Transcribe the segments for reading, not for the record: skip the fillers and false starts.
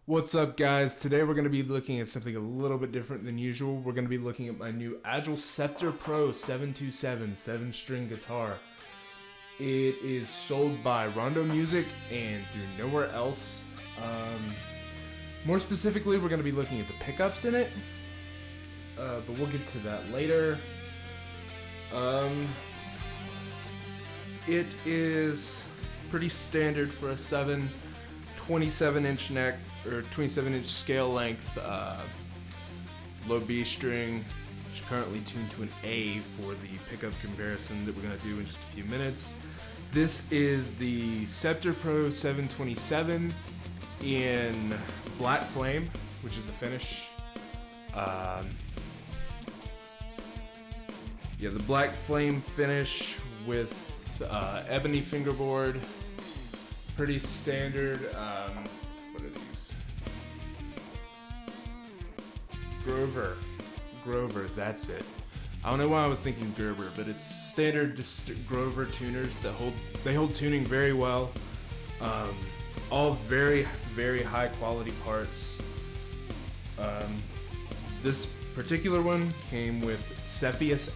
What's up, guys? Today we're going to be looking at something a little bit different than usual. We're going to be looking at my new Agile Septor Pro 727 7-string guitar. It is sold by Rondo Music and through nowhere else. More specifically, we're going to be looking at the pickups in it, but we'll get to that later. It is pretty standard for a 27-inch neck or 27-inch scale length low B string, which is currently tuned to an A for the pickup comparison that we're going to do in just a few minutes. This is the Septor Pro 727 in Black Flame, which is the finish. The Black Flame finish with ebony fingerboard. Pretty standard. What are these? Grover, that's it. I don't know why I was thinking Gerber, but it's standard Grover tuners that hold tuning very well. All very, very high quality parts. This particular one came with Cepheus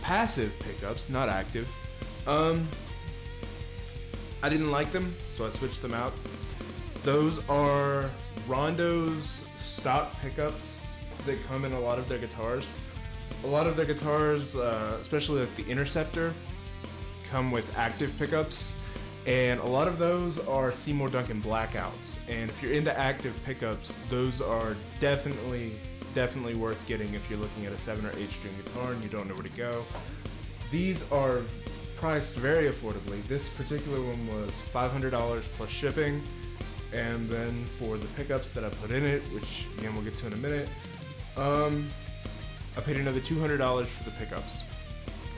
passive pickups, not active. I didn't like them, so I switched them out. Those are Rondo's stock pickups that come in a lot of their guitars. A lot of their guitars, especially like the Interceptor, come with active pickups, and a lot of those are Seymour Duncan blackouts. And if you're into active pickups, those are definitely worth getting if you're looking at a 7 or 8 string guitar and you don't know where to go. These are priced very affordably. This particular one was $500 plus shipping, and then for the pickups that I put in it, which again we'll get to in a minute, I paid another $200 for the pickups.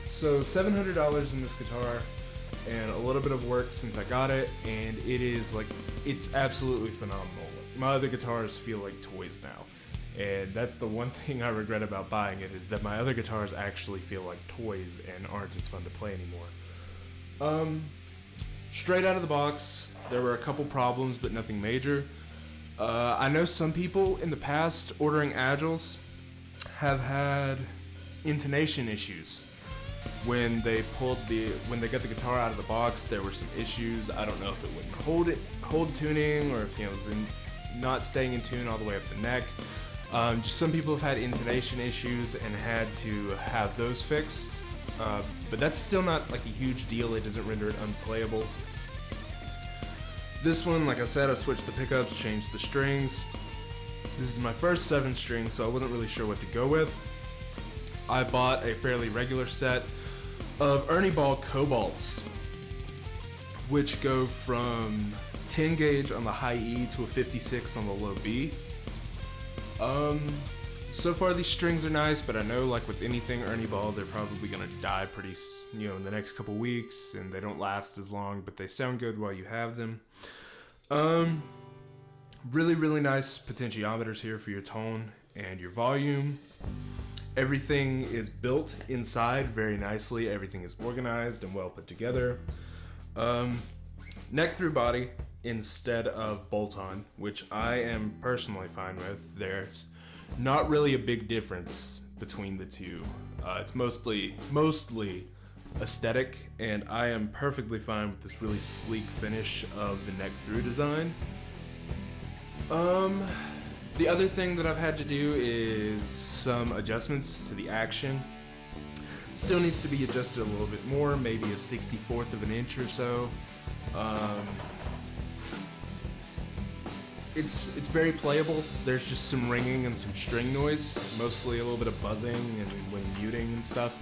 So $700 in this guitar, and a little bit of work since I got it, and it's absolutely phenomenal. My other guitars feel like toys now, and that's the one thing I regret about buying it, is that my other guitars actually feel like toys and aren't as fun to play anymore. Straight out of the box, there were a couple problems, but nothing major. I know some people in the past ordering Agiles have had intonation issues. When they got the guitar out of the box, there were some issues. I don't know if it wouldn't hold tuning, or if it was not staying in tune all the way up the neck. Just some people have had intonation issues and had to have those fixed, but that's still not like a huge deal. It doesn't render it unplayable. This one, like I said, I switched the pickups, changed the strings. This is my first 7-string, so I wasn't really sure what to go with. I bought a fairly regular set of Ernie Ball Cobalts, which go from 10 gauge on the high E to a 56 on the low B. So far these strings are nice, but I know, like with anything Ernie Ball, they're probably gonna die in the next couple weeks, and they don't last as long, but they sound good while you have them. Really, really nice potentiometers here for your tone and your volume. Everything is built inside very nicely. Everything is organized and well put together. Neck through body instead of bolt-on, which I am personally fine with. There's not really a big difference between the two. It's mostly aesthetic, and I am perfectly fine with this really sleek finish of the neck through design. The other thing that I've had to do is some adjustments to the action. Still needs to be adjusted a little bit more, maybe a 64th of an inch or so. It's very playable. There's just some ringing and some string noise, mostly a little bit of buzzing and when muting and stuff,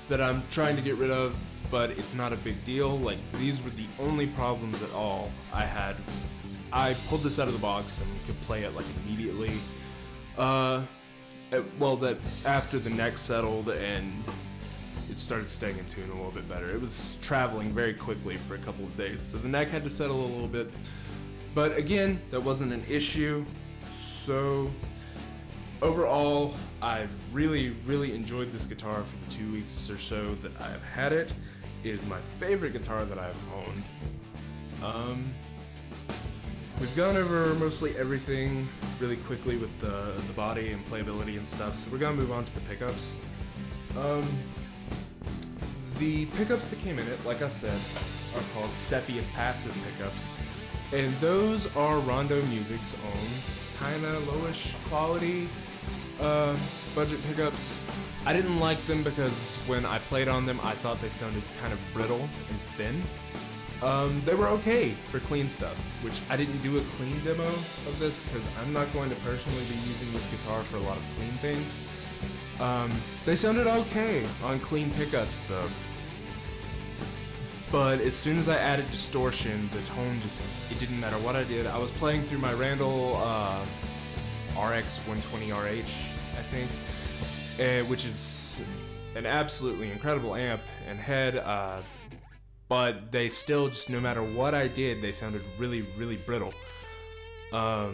that I'm trying to get rid of, but it's not a big deal. Like, these were the only problems at all I had. I pulled this out of the box and could play it like immediately. That after the neck settled and it started staying in tune a little bit better. It was traveling very quickly for a couple of days, so the neck had to settle a little bit. But again, that wasn't an issue. So overall, I've really, really enjoyed this guitar for the 2 weeks or so that I've had it. It is my favorite guitar that I've owned. we've gone over mostly everything really quickly with the body and playability and stuff, so we're gonna move on to the pickups. The pickups that came in it, like I said, are called Cepheus passive pickups, and those are Rondo Music's own kind of lowish quality budget pickups. I didn't like them because when I played on them, I thought they sounded kind of brittle and thin. They were okay for clean stuff, which I didn't do a clean demo of this because I'm not going to personally be using this guitar for a lot of clean things. They sounded okay on clean pickups though. But as soon as I added distortion, the tone it didn't matter what I did. I was playing through my Randall RX 120RH, I think, which is an absolutely incredible amp and head, but they still just, no matter what I did, they sounded really, really brittle. The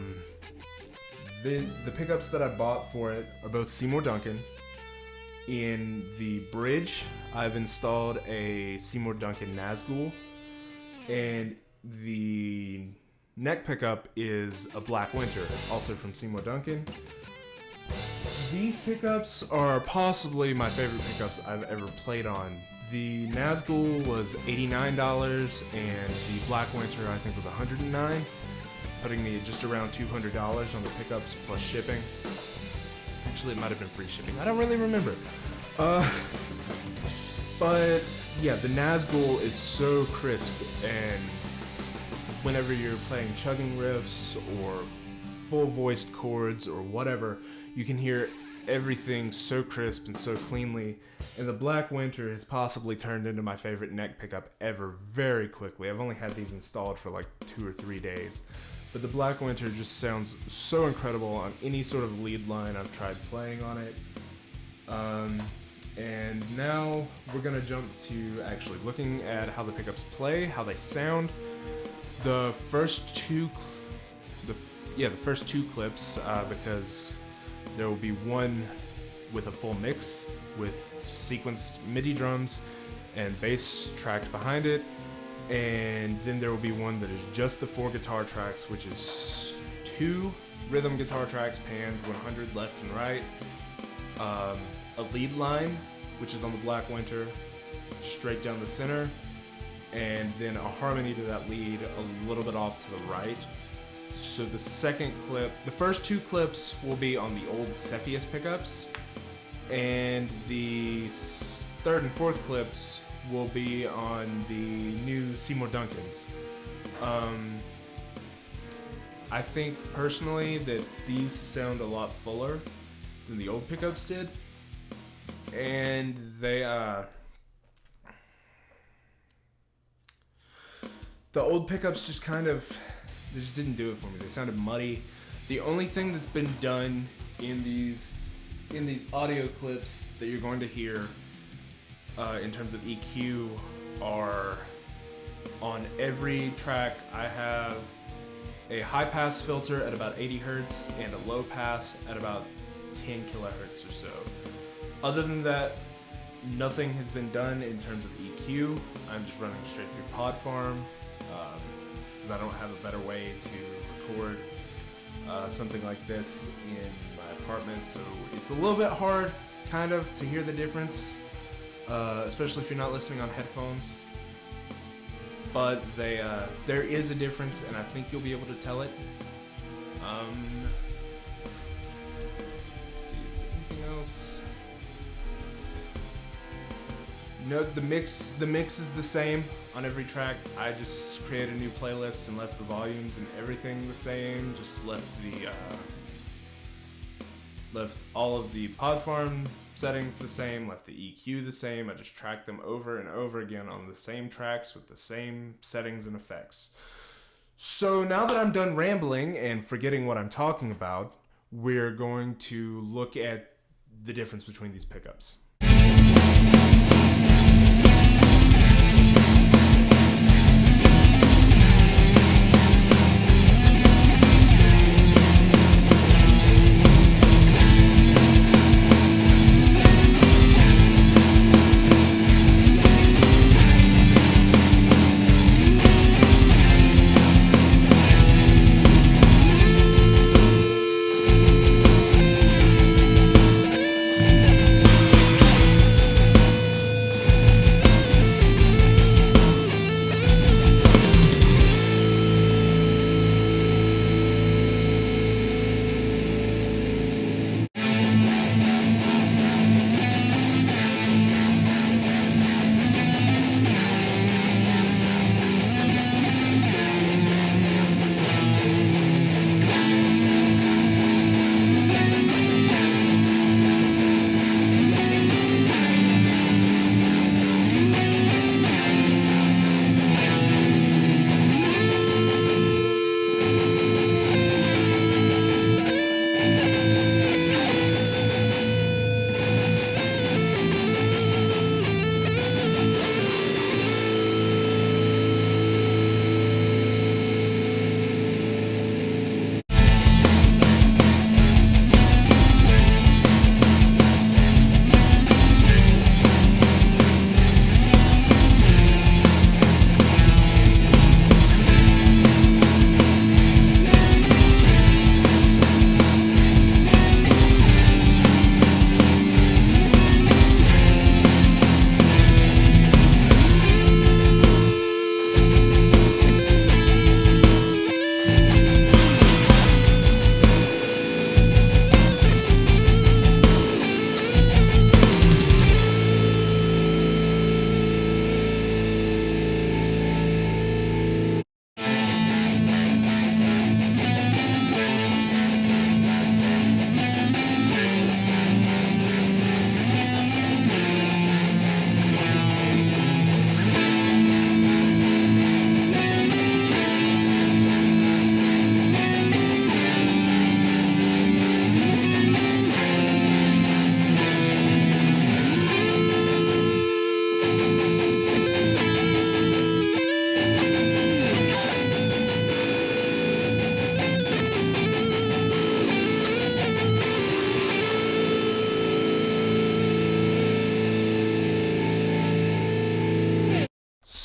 pickups that I bought for it are both Seymour Duncan. In the bridge, I've installed a Seymour Duncan Nazgul, and the neck pickup is a Black Winter, also from Seymour Duncan. These pickups are possibly my favorite pickups I've ever played on. The Nazgul was $89, and the Black Winter I think was $109, putting me at just around $200 on the pickups plus shipping. Actually, it might have been free shipping. I don't really remember. But yeah, the Nazgul is so crisp, and whenever you're playing chugging riffs or full-voiced chords or whatever, you can hear everything so crisp and so cleanly. And the Black Winter has possibly turned into my favorite neck pickup ever very quickly. I've only had these installed for like 2 or 3 days. But the Black Winter just sounds so incredible on any sort of lead line I've tried playing on it. And now we're gonna jump to actually looking at how the pickups play, how they sound. The first two clips, because there will be one with a full mix with sequenced MIDI drums and bass tracked behind it. And then there will be one that is just the 4 guitar tracks, which is 2 rhythm guitar tracks panned 100 left and right, a lead line, which is on the Black Winter, straight down the center, and then a harmony to that lead a little bit off to the right. So the first 2 clips will be on the old Cepheus pickups, and the 3rd and 4th clips will be on the new Seymour Duncans. I think personally that these sound a lot fuller than the old pickups did, and the old pickups just they just didn't do it for me. They sounded muddy. The only thing that's been done in these audio clips that you're going to hear in terms of EQ are on every track. I have a high pass filter at about 80 Hertz and a low pass at about 10 kilohertz or so. Other than that, nothing has been done in terms of EQ. I'm just running straight through PodFarm because I don't have a better way to record something like this in my apartment, so it's a little bit hard kind of to hear the difference, especially if you're not listening on headphones. But there is a difference, and I think you'll be able to tell it. Let's see if there's anything else. No, the mix is the same on every track. I just created a new playlist and left the volumes and everything the same. Just left all of the PodFarm settings the same, left the EQ the same. I just tracked them over and over again on the same tracks with the same settings and effects. So now that I'm done rambling and forgetting what I'm talking about, we're going to look at the difference between these pickups.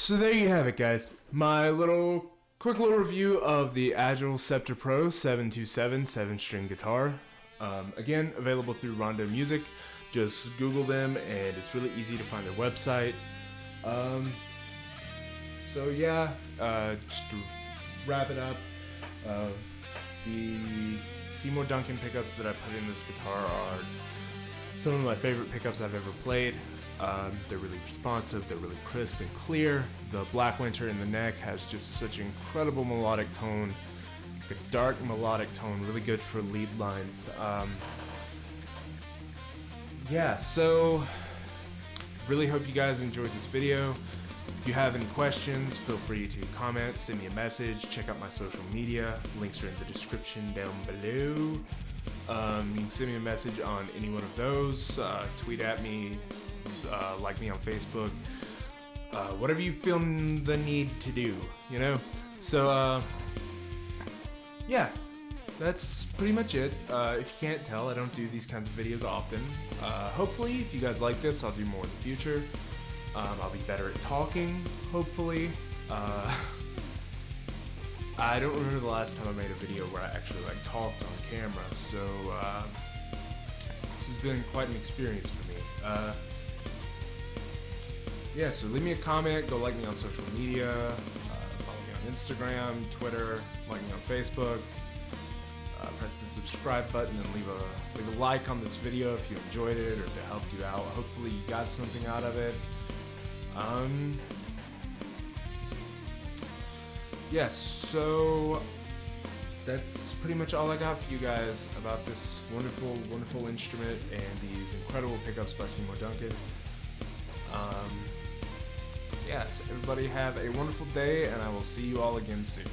So there you have it, guys. My quick little review of the Agile Septor Pro 727 7-string guitar. Again, available through Rondo Music. Just Google them, and it's really easy to find their website. So yeah, just to wrap it up, the Seymour Duncan pickups that I put in this guitar are some of my favorite pickups I've ever played. They're really responsive, they're really crisp and clear. The Black Winter in the neck has just such an incredible melodic tone, like a dark melodic tone, really good for lead lines. Yeah, so really hope you guys enjoyed this video. If you have any questions, feel free to comment, send me a message, check out my social media. Links are in the description down below. You can send me a message on any one of those, tweet at me, like me on Facebook, whatever you feel the need to do, you know? So, yeah, that's pretty much it. If you can't tell, I don't do these kinds of videos often. Hopefully, if you guys like this, I'll do more in the future. I'll be better at talking, hopefully. I don't remember the last time I made a video where I actually talked on camera, so this has been quite an experience for me. Yeah, so leave me a comment, go like me on social media, follow me on Instagram, Twitter, like me on Facebook. Press the subscribe button and leave a like on this video if you enjoyed it or if it helped you out. Hopefully you got something out of it. Yeah, so that's pretty much all I got for you guys about this wonderful, wonderful instrument and these incredible pickups by Seymour Duncan. Yeah, so everybody have a wonderful day, and I will see you all again soon.